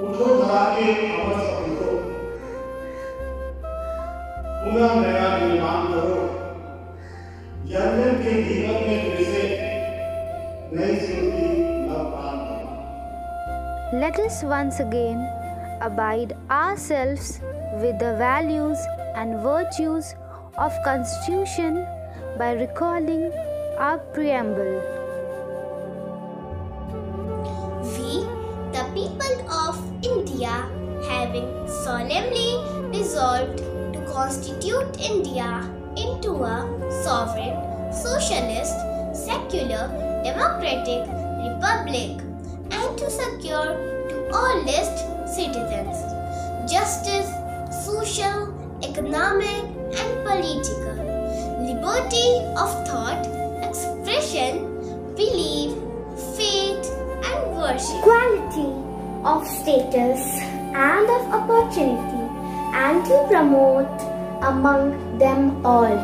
उठो धरा के अमर सपूतों, पुनः नया निर्माण करो। जन्म के जीवन में फिर से नई स्मृति नवप्राण करो। Let us once again abide ourselves with the values and virtues of Constitution by recalling our preamble. We, the people of India, having solemnly resolved to constitute India into a sovereign, socialist, secular, democratic republic and to secure to all its citizens justice, social, economic and political, liberty of thought, expression, belief, faith and worship, equality of status and of opportunity, and to promote among them all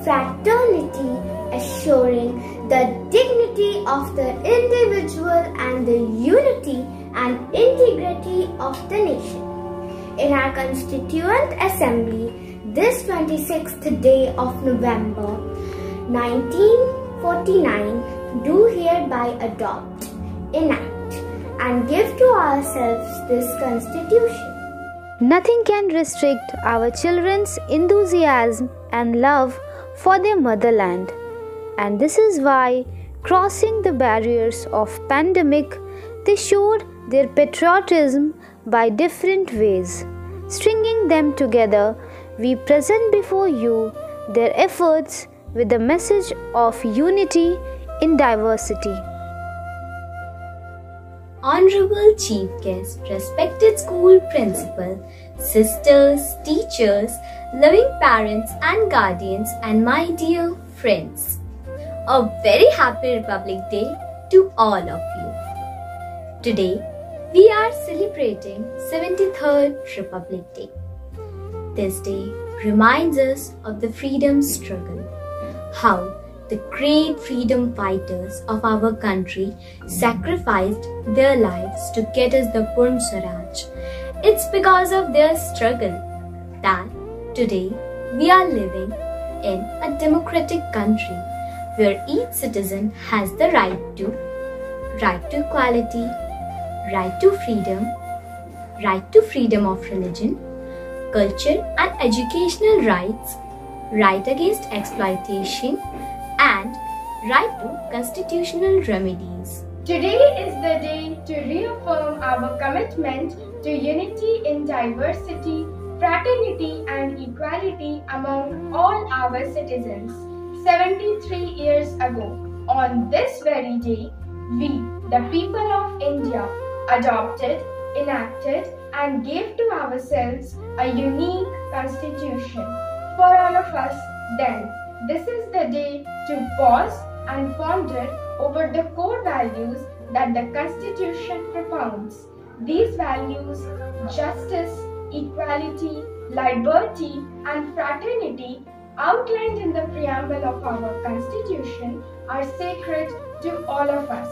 fraternity, assuring the dignity of the individual and the unity and integrity of the nation. In our Constituent Assembly, this 26th day of November 1949, do hereby adopt, enact, and give to ourselves this Constitution. Nothing can restrict our children's enthusiasm and love for their motherland. And this is why, crossing the barriers of pandemic, they showed their patriotism by different ways. Stringing them together, we present before you their efforts with the message of unity in diversity. Honorable Chief Guest, respected school principal, sisters, teachers, loving parents and guardians, and my dear friends. A very happy Republic Day to all of you. Today, we are celebrating 73rd Republic Day. This day reminds us of the freedom struggle, how the great freedom fighters of our country sacrificed their lives to get us the Purn Swaraj. It's because of their struggle that today we are living in a democratic country where each citizen has the right to equality, right to freedom of religion, culture and educational rights, right against exploitation, and right to constitutional remedies. Today is the day to reaffirm our commitment to unity in diversity, fraternity and equality among all our citizens. 73 years ago, on this very day, we, the people of India, adopted, enacted and gave to ourselves a unique constitution. For all of us, then, this is the day to pause and ponder over the core values that the Constitution propounds. These values, justice, equality, liberty, and fraternity, outlined in the preamble of our Constitution, are sacred to all of us.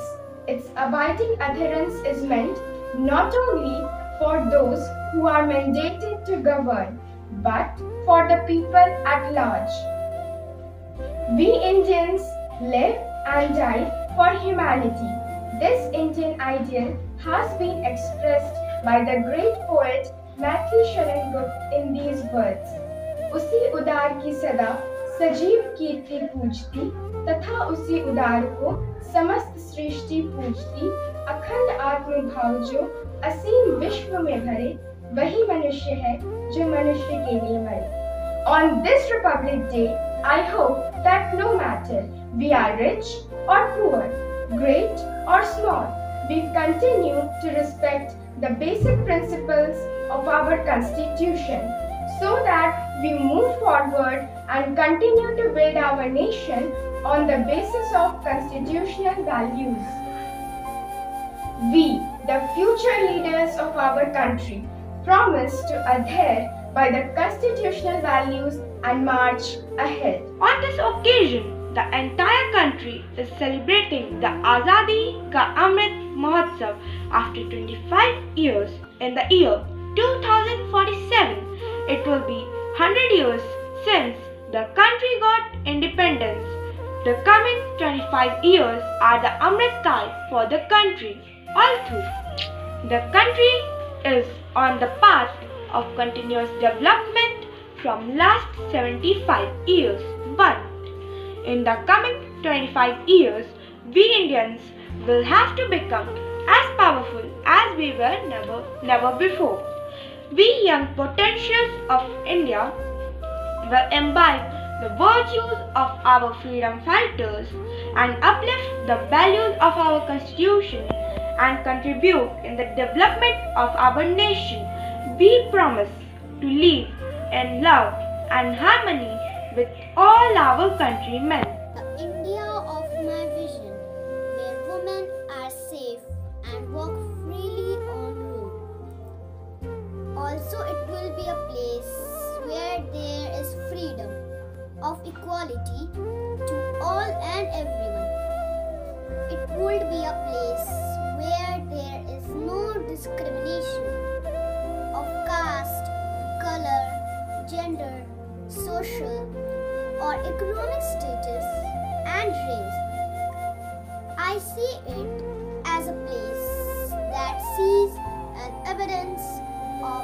Its abiding adherence is meant not only for those who are mandated to govern, but for the people at large. We Indians live and die for humanity. This Indian ideal has been expressed by the great poet Maithili Sharan Gupta in these words. उसी उदार की सदा सजीव कीर्ति पूजती तथा उसी उदार को समस्त सृष्टि पूजती अखंड आत्म भाव जो असीम विश्व में भरे वही मनुष्य है जो मनुष्य के लिए मरे. On this Republic Day, I hope that no matter we are rich or poor, great or small, we continue to respect the basic principles of our Constitution so that we move forward and continue to build our nation on the basis of constitutional values. We, the future leaders of our country, promise to adhere by the constitutional values and march ahead. On this occasion, the entire country is celebrating the Azadi Ka Amrit Mahotsav after 25 years in the year 2047. It will be 100 years since the country got independence. The coming 25 years are the Amrit Kal for the country. Although the country is on the path of continuous development from last 75 years, but in the coming 25 years, we Indians will have to become as powerful as we were never before. We young potentials of India will imbibe the virtues of our freedom fighters and uplift the values of our constitution and contribute in the development of our nation. We promise to live in love and harmony with all our countrymen. The India of my vision, where women are safe and walk freely on road. Also, it will be a place where there is freedom of equality to all and everyone. It would be a place where there is no discrimination of caste, color, gender, social or economic status and race. I see it as a place that sees an evidence of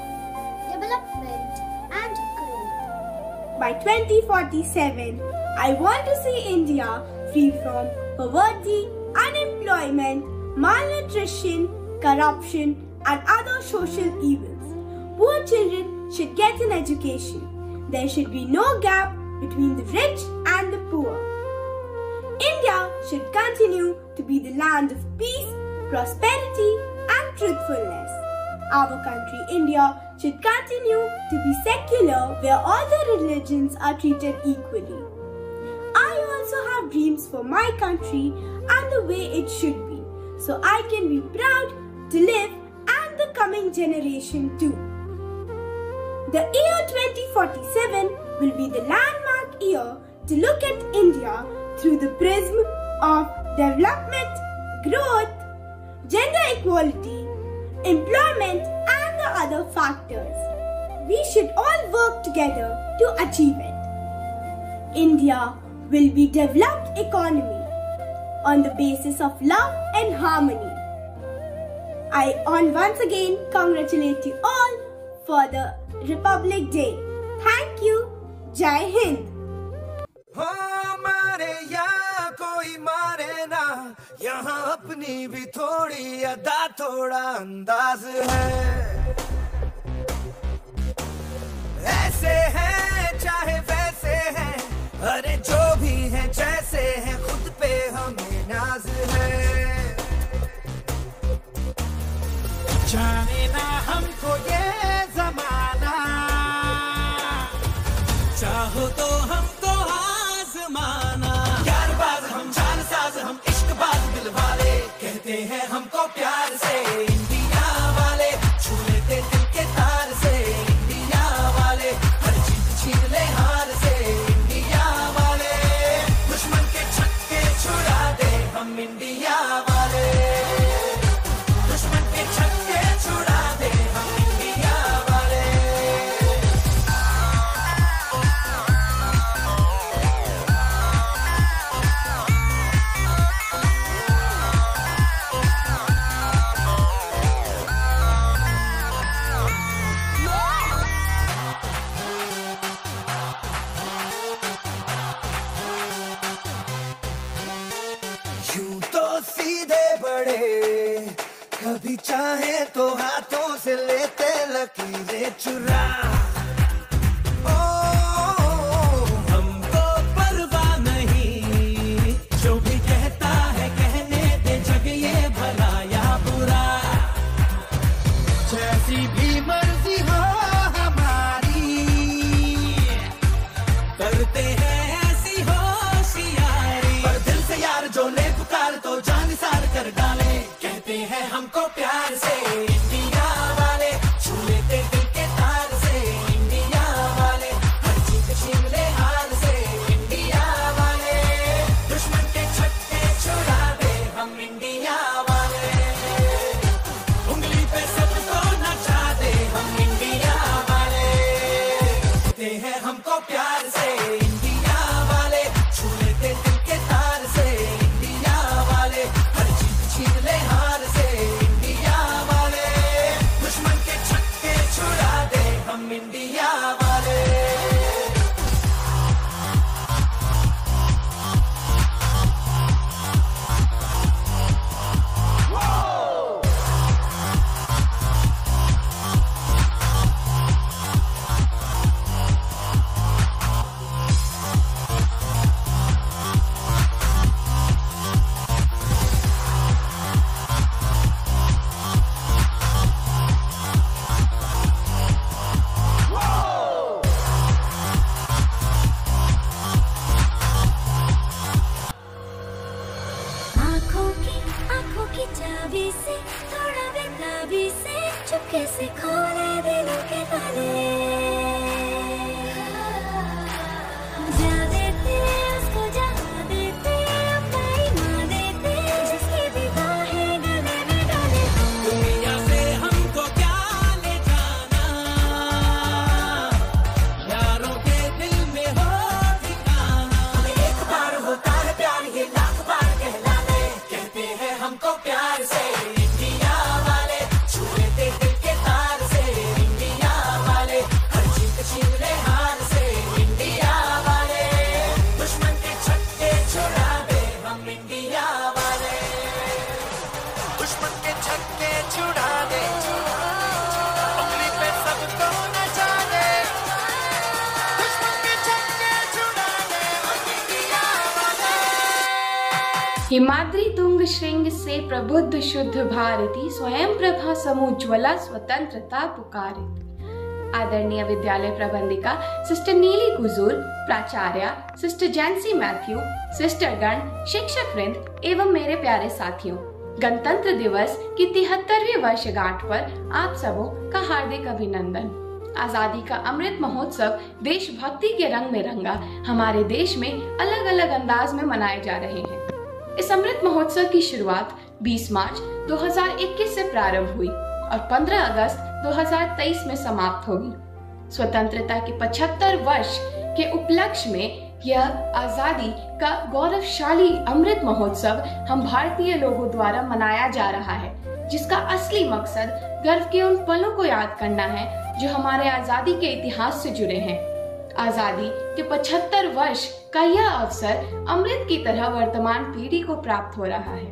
development and growth. By 2047, I want to see India free from poverty, unemployment, malnutrition, corruption, and other social evils. Poor children should get an education. There should be no gap between the rich and the poor. India should continue to be the land of peace, prosperity, and truthfulness. Our country, India, should continue to be secular, where all the religions are treated equally. I also have dreams for my country and the way it should be, so I can be proud to live and the coming generation too. The year 2047 will be the landmark year to look at India through the prism of development, growth, gender equality, employment, and the other factors. We should all work together to achieve it. India will be a developed economy on the basis of love and harmony. I once again congratulate you all for the Republic Day. Thank you. Jai Hind. कोई मारे ना यहाँ अपनी भी थोड़ी अदा थोड़ा अंदाज है ऐसे हैं चाहे वैसे हैं अरे जो भी हैं जैसे हैं खुद पे हमें नाज है जाने ना हमको ये जमाना चाहो तो हमको आजमाना हम इश्क बाज दिल वाले कहते हैं हमको प्यार से इंडिया वाले छू लेते दिल के तार से इंडिया वाले हर चीज छीन ले हार से इंडिया वाले दुश्मन के छक्के छुड़ा दे हम इंडिया वाले दुश्मन के छक्के छुड़ा दे हम इंडिया वाले कभी चाहे तो हाथों से लेते लकीरें चुरा ओ हमको परवाह नहीं जो भी कहता है कहने दे जग ये भला या बुरा जैसी भी मर्जी हो हमारी करते हैं ऐसी होशियारी पर दिल से यार जो ले पुकार तो जान सार कर डाले कहते हैं हमको प्यार से इंडिया वाले छू लेते दिल के तार से इंडिया वाले हर चीज छीन ले हार से इंडिया वाले चुपके से खोले दिलों के ताले, जा देते उसको जहाँ देते, अपनी माँ देते जिसकी भी बाहें गले में डाले। दुनिया से हमको क्या ले जाना, यारों के दिल में हो ठिकाना। एक बार होता है प्यार ये लाख बार कहला दे, कहते हैं हमको प्यार से इंडिया वाले, छू लेते दिल के तार से इंडिया वाले, हर जीत छीन ले हार से इंडिया वाले, दुश्मन के छक्के छुड़ा दे हम इंडिया वाले, दुश्मन के छक्के छुड़ा दे, उंगली पे सबको नचा दे, दुश्मन के छक्के छुड़ा दे हम इंडिया वाले। हिमाद्री तुंग श्रृंग से प्रबुद्ध शुद्ध भारती, स्वयं प्रभा समुज्ज्वला स्वतंत्रता पुकारित। आदरणीय विद्यालय प्रबंधिका सिस्टर नीली कुजूर, प्राचार्य सिस्टर जैंसी मैथ्यू, सिस्टर गण, शिक्षक वृंद एवं मेरे प्यारे साथियों, गणतंत्र दिवस की 73वीं वर्षगांठ पर आप सबों का हार्दिक अभिनंदन। आजादी का अमृत महोत्सव देशभक्ति के रंग में रंगा हमारे देश में अलग अलग अंदाज में मनाए जा रहे हैं। इस अमृत महोत्सव की शुरुआत 20 मार्च 2021 से प्रारंभ हुई और 15 अगस्त 2023 में समाप्त होगी। स्वतंत्रता के 75 वर्ष के उपलक्ष्य में यह आजादी का गौरवशाली अमृत महोत्सव हम भारतीय लोगों द्वारा मनाया जा रहा है, जिसका असली मकसद गर्व के उन पलों को याद करना है जो हमारे आजादी के इतिहास से जुड़े हैं। आजादी के 75 वर्ष का यह अवसर अमृत की तरह वर्तमान पीढ़ी को प्राप्त हो रहा है।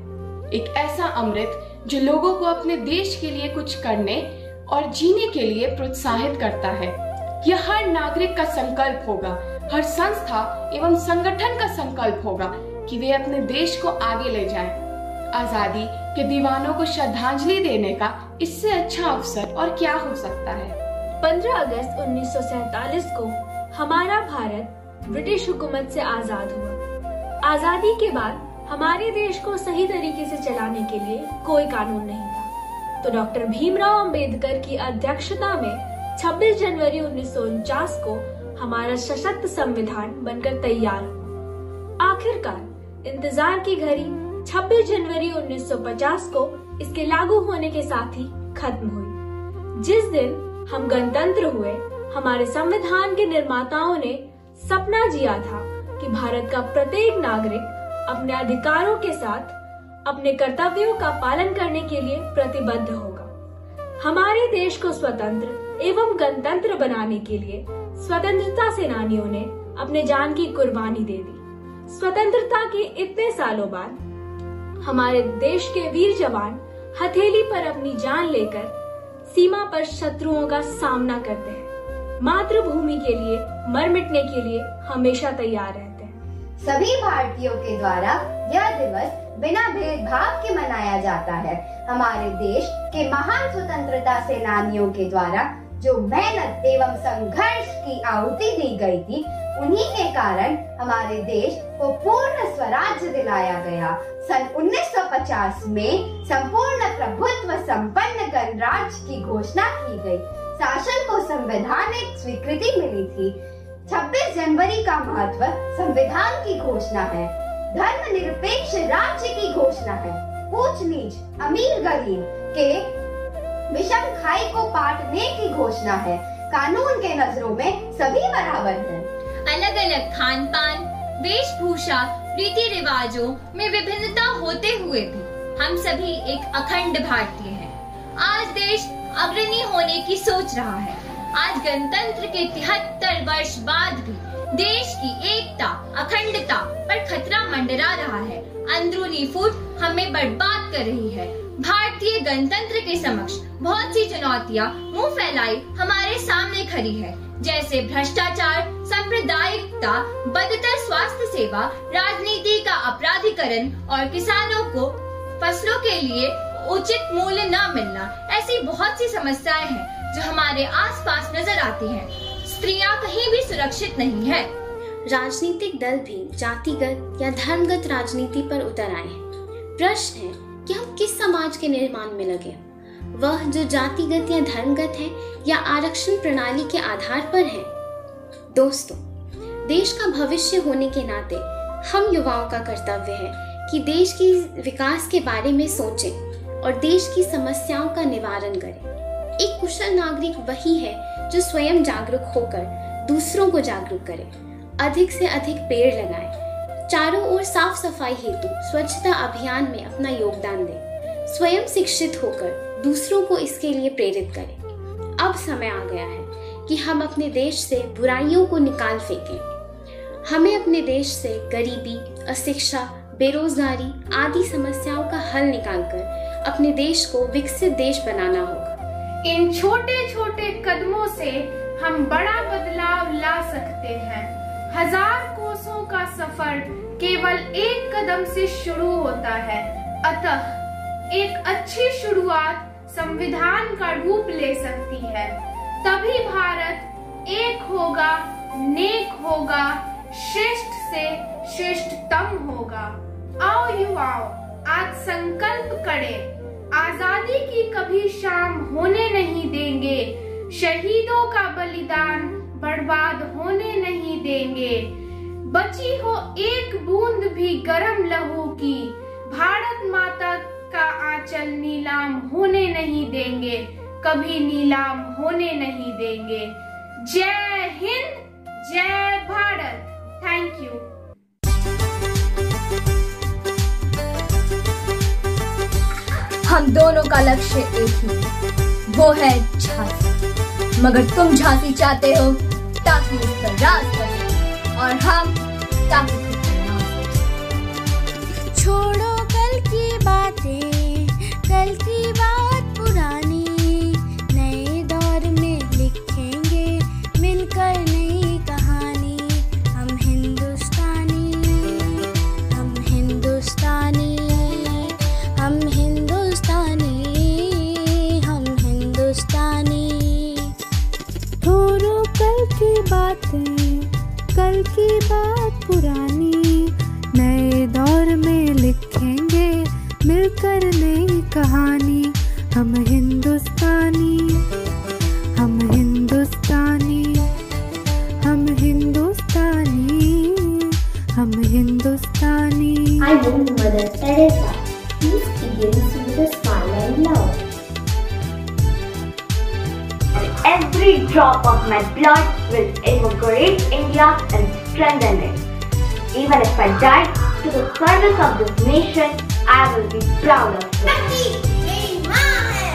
एक ऐसा अमृत जो लोगों को अपने देश के लिए कुछ करने और जीने के लिए प्रोत्साहित करता है। यह हर नागरिक का संकल्प होगा, हर संस्था एवं संगठन का संकल्प होगा कि वे अपने देश को आगे ले जाएं। आजादी के दीवानों को श्रद्धांजलि देने का इससे अच्छा अवसर और क्या हो सकता है। 15 अगस्त 1947 को हमारा भारत ब्रिटिश हुकूमत से आजाद हुआ। आजादी के बाद हमारे देश को सही तरीके से चलाने के लिए कोई कानून नहीं था, तो डॉक्टर भीमराव अंबेडकर की अध्यक्षता में 26 जनवरी 1949 को हमारा सशक्त संविधान बनकर तैयार हुआ। आखिरकार इंतजार की घड़ी 26 जनवरी 1950 को इसके लागू होने के साथ ही खत्म हुई। जिस दिन हम गणतंत्र हुए, हमारे संविधान के निर्माताओं ने सपना जिया था कि भारत का प्रत्येक नागरिक अपने अधिकारों के साथ अपने कर्तव्यों का पालन करने के लिए प्रतिबद्ध होगा। हमारे देश को स्वतंत्र एवं गणतंत्र बनाने के लिए स्वतंत्रता सेनानियों ने अपने जान की कुर्बानी दे दी। स्वतंत्रता के इतने सालों बाद हमारे देश के वीर जवान हथेली पर अपनी जान लेकर सीमा पर शत्रुओं का सामना करते हैं। मातृभूमि के लिए मर मिटने के लिए हमेशा तैयार रहते हैं। सभी भारतीयों के द्वारा यह दिवस बिना भेदभाव के मनाया जाता है। हमारे देश के महान स्वतंत्रता सेनानियों के द्वारा जो मेहनत एवं संघर्ष की आहुति दी गई थी, उन्हीं के कारण हमारे देश को पूर्ण स्वराज्य दिलाया गया। सन 1950 में संपूर्ण प्रभुत्व संपन्न गणराज्य की घोषणा की गई। शासन को संवैधानिक स्वीकृति मिली थी। 26 जनवरी का महत्व संविधान की घोषणा है, धर्मनिरपेक्ष राज्य की घोषणा है, ऊंच नीच अमीर गरीब के विषम खाई को पाटने की घोषणा है। कानून के नजरों में सभी बराबर हैं। अलग अलग खान पान, वेशभूषा, रीति रिवाजों में विभिन्नता होते हुए भी हम सभी एक अखंड भारतीय हैं। आज देश अग्रणी होने की सोच रहा है। आज गणतंत्र के 73 वर्ष बाद भी देश की एकता, अखंडता पर खतरा मंडरा रहा है। अंदरूनी फूट हमें बर्बाद कर रही है। भारतीय गणतंत्र के समक्ष बहुत सी चुनौतियां मुंह फैलाई हमारे सामने खड़ी है, जैसे भ्रष्टाचार, सांप्रदायिकता, बदतर स्वास्थ्य सेवा, राजनीति का अपराधीकरण और किसानों को फसलों के लिए उचित मूल्य न मिलना। ऐसी बहुत सी समस्याएं हैं जो हमारे आसपास नजर आती हैं। स्त्रियां कहीं भी सुरक्षित नहीं है। राजनीतिक दल भी जातिगत या धर्मगत राजनीति पर उतर आए हैं। प्रश्न है कि हम किस समाज के निर्माण में लगे। वह जो जातिगत या धर्मगत है या आरक्षण प्रणाली के आधार पर है। दोस्तों, देश का भविष्य होने के नाते हम युवाओं का कर्तव्य है कि देश के विकास के बारे में सोचें और देश की समस्याओं का निवारण करें। एक कुशल नागरिक वही है जो स्वयं जागरूक होकर दूसरों को जागरूक करे। अधिक से अधिक पेड़ लगाएं, चारों ओर साफ सफाई हेतु स्वच्छता अभियान में अपना योगदान दें, स्वयं शिक्षित होकर दूसरों को इसके लिए प्रेरित करें। अब समय आ गया है कि हम अपने देश से बुराइयों को निकाल फेंकें। हमें अपने देश से गरीबी, अशिक्षा, बेरोजगारी आदि समस्याओं का हल निकालकर अपने देश को विकसित देश बनाना होगा। इन छोटे छोटे कदमों से हम बड़ा बदलाव ला सकते हैं। 1000 कोसों का सफर केवल एक कदम से शुरू होता है। अतः एक अच्छी शुरुआत संविधान का रूप ले सकती है। तभी भारत एक होगा, नेक होगा, श्रेष्ठ से श्रेष्ठतम होगा। आओ युवाओ, आज संकल्प करें, आजादी की कभी शाम होने नहीं देंगे, शहीदों का बलिदान बर्बाद होने नहीं देंगे। बची हो एक बूंद भी गर्म लहू की, भारत माता का आंचल नीलाम होने नहीं देंगे, कभी नीलाम होने नहीं देंगे। जय हिंद, जय भारत। Thank you. हम दोनों का लक्ष्य एक ही है, वो है झांसी। मगर तुम झांसी चाहते हो ताकि उस पर राज कर सके और हम ताकि खुद पर नाज कर सके। छोड़ो कल की बातें, कल की बात पुरानी, नए दौर में लिखेंगे मिलकर नई कहानी। हम हिंदुस्तानी, हम हिंदुस्तानी, हम हिंदुस्तानी, हम हिंदुस्तानी। छोड़ो कल की बातें, कल की बात पुरानी, नए दौर में लिखेंगे मिलकर नई कहानी। हम हिंदुस्तानी, हम हिंदुस्तानी, हम हिंदुस्तानी, हम हिंदुस्तानी। I know Mother Teresa. Peace begins with a smile and love. And every drop of my blood will invigorate India and strengthen it. Even if I die to the service of this nation, I will be proud of it. मेरी माँ है,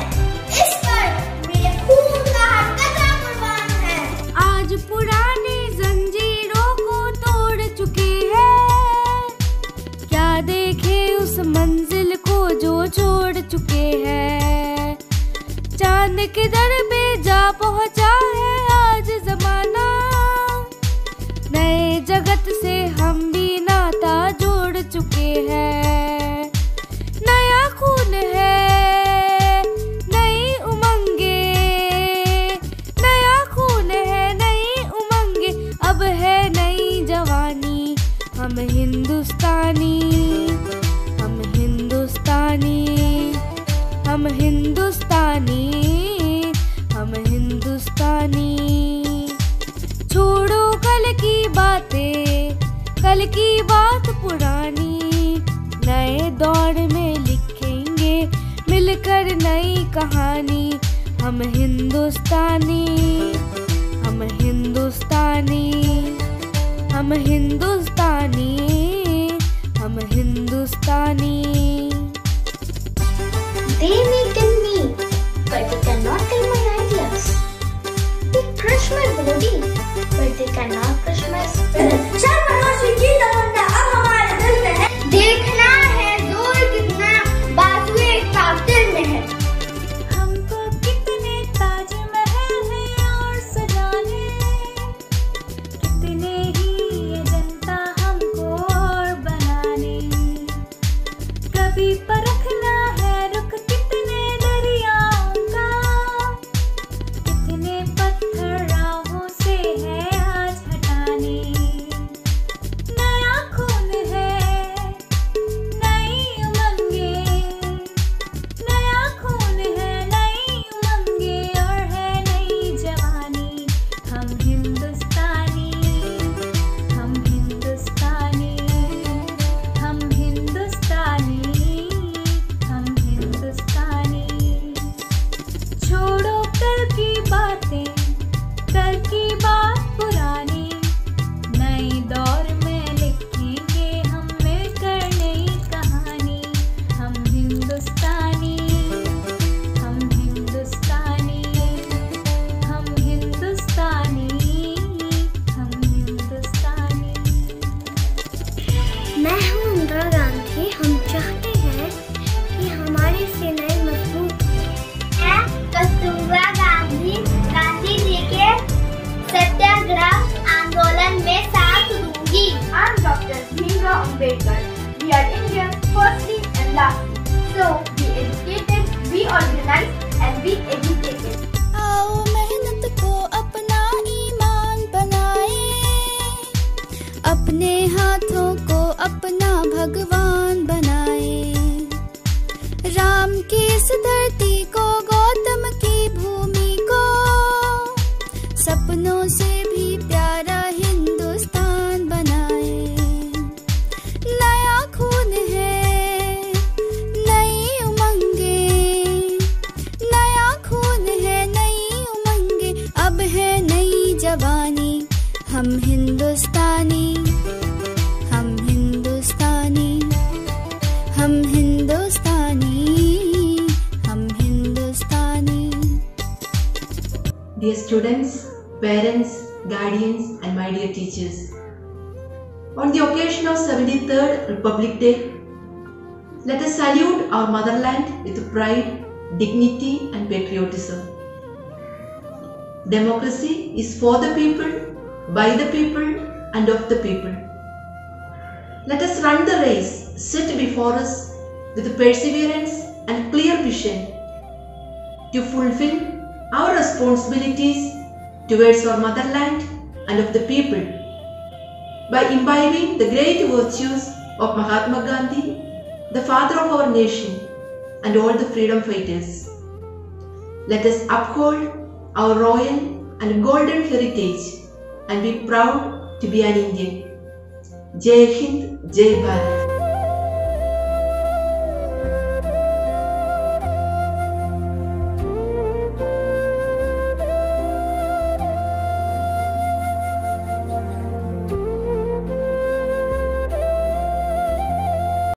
इस पर मेरे खून का हर कतरा कुर्बान है। आज पुरानी जंजीरों को तोड़ चुके हैं, क्या देखे उस मंजिल को जो छोड़ चुके हैं। चांद के दर पे जा पहुंचा है आज जमाना, नए जगत से हम भी नाता जोड़ चुके हैं। नया खून है, नई उमंगे, नया खून है, नई उमंगे, अब है नई जवानी। हम हिंदुस्तानी, हम हिंदुस्तानी, हम हिंदुस्तानी, हम हिंदुस्तानी। छोड़ो कल की बातें, कल की बात पुरानी, नए दौर में लिखेंगे मिलकर नई कहानी। हम हिंदुस्तानी, हम हिंदुस्तानी, हम हिंदुस्तानी, हम हिंदुस्तानी। They may tell me, but they cannot tell my ideas. They crush my body, but they cannot crush my spirit. देखना है जोर कितना बाजुए कातिल में है। हमको कितने ताजमहल हैं और सजाने, कितने ही ये जनता हमको और बनाने। कभी परखना है रुख कितने दरियाओं का, कितने पत्थर राहों से है आज हटाने। नया Bhimrao Ambedkar, we are Indians firstly and lastly. So be educated, be organized and be educated. आओ मेहनत को अपना ईमान बनाए, अपने हाथों को अपना भगवान बनाए। राम की इस धरती को, गौतम की भूमि को, सपनों से भी प्यारा हिंदुस्तान बनाए। नया खून है, नई उमंगे, नया खून है, नई उमंगे, अब है नई जवानी। हम हिंदुस्तानी, हम हिंदुस्तानी, हम हिंदुस्तानी, हम हिंदुस्तानी। Dear students, parents, guardians and my dear teachers, on the occasion of 73rd Republic Day, let us salute our motherland with pride, dignity and patriotism. Democracy is for the people, by the people and of the people. Let us run the race set before us with perseverance and clear vision to fulfill our responsibilities towards our motherland and of the people by imbibing the great virtues of Mahatma Gandhi, the father of our nation and all the freedom fighters. Let us uphold our royal and golden heritage and be proud to be an Indian. Jai Hind, Jai Bharat.